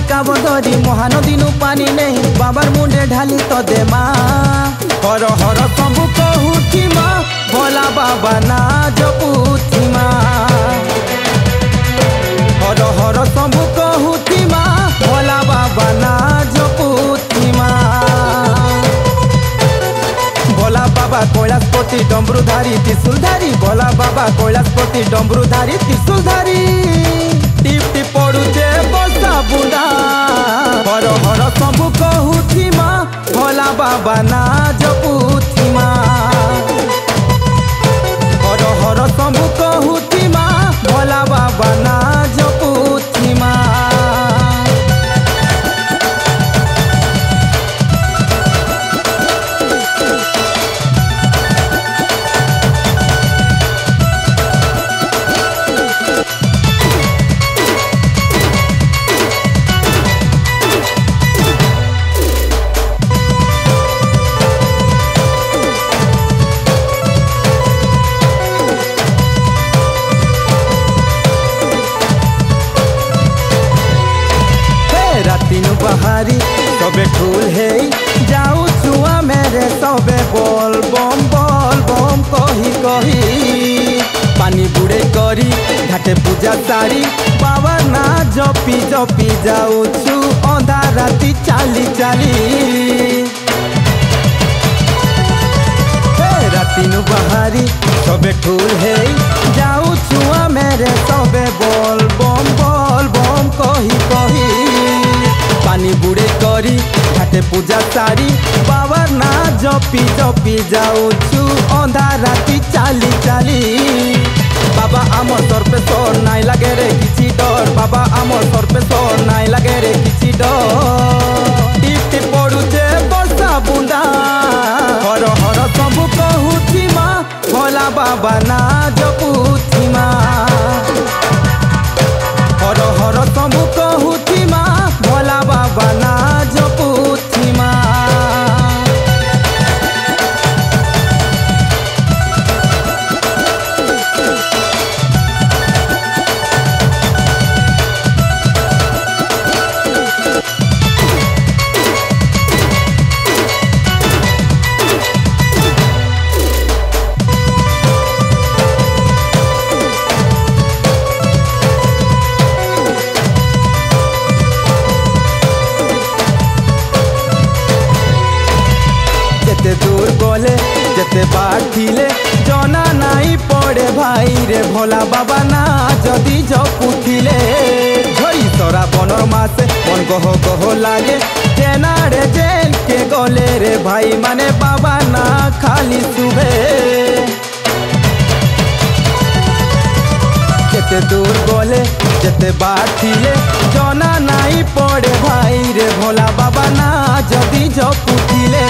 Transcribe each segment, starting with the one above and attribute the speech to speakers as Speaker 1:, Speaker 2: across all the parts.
Speaker 1: काब धरी महानदी नु पानी नहीं बाबार मुंडे ढाली तो दे माँ हर हर सबू कहूथी माँ भोला बाबा ना जपूथी माँ हर हर सबू कहूथी माँ भोला बाबा ना जपूथी माँ भोला बाबा कैलाशपति डमरूधारी त्रिशूलधारी भोला बाबा कैलाशपति डमरूधारी त्रिशूलधारी टिप टिप पड़ुचे बसा बुंदा हर हर सबू कहूथी माँ भोला बाबा ना जपूथी माँ हर हर सबू कहूथी माँ भोला बाबा ना जपूथी माँ रातिनु बहारी सबे ठूल है जाऊ छुआ मेरे सबे बोल बम कही कही पानी बुड़े करी घाटे पूजा सारी बाबा ना जपी जपी जाऊ छु अंधा राति चाली चाली रातिनु बहारी सबे ठूल है जाऊ छुआ मेरे सबे बोल बम कही कही पानी बुड़े करी घाटे पूजा सारी बाबा ना जपी जपी जाऊ छु अंधा राति चाली चाली बाबा आमर सर पे सोर नाई लगे रे किछि डर बाबा आमर सर पे सोर नाई लगे रे किछि डर टिप टिप पड़ुचे बसा बुंदा हर हर सबू कहूथी माँ भोला बाबा ना जपूथी माँ हर हर सबू कहूथी माँ भोला बाबा ना जपूथी माँ जेते दूर गले जेते बाठिले जना नाई पड़े भाई रे भोला बाबा ना जदि जपुथिले झई तोरा बनर मासे मन गह गह लागे जेनारे जेल के गले रे भाई माने बाबा ना खाली सुबे जेते दूर गले जेते बाठिले जना नाई पड़े भाई रे भोला बाबा ना जदि जपुथिले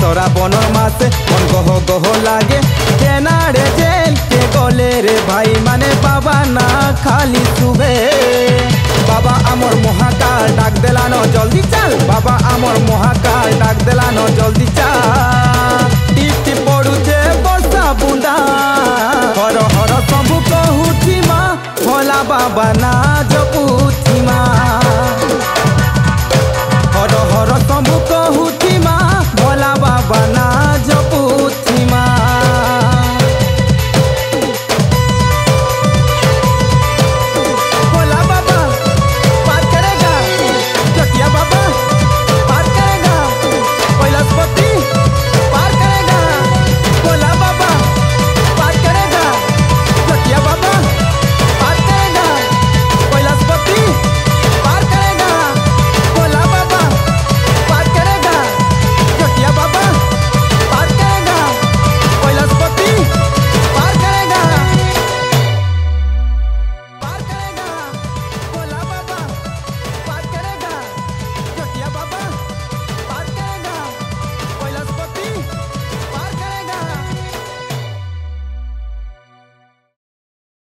Speaker 1: तोरा बनर मासे मन गह गह लागे जेनारे जेल के गले रे भाई माने बाबा ना खाली सुबे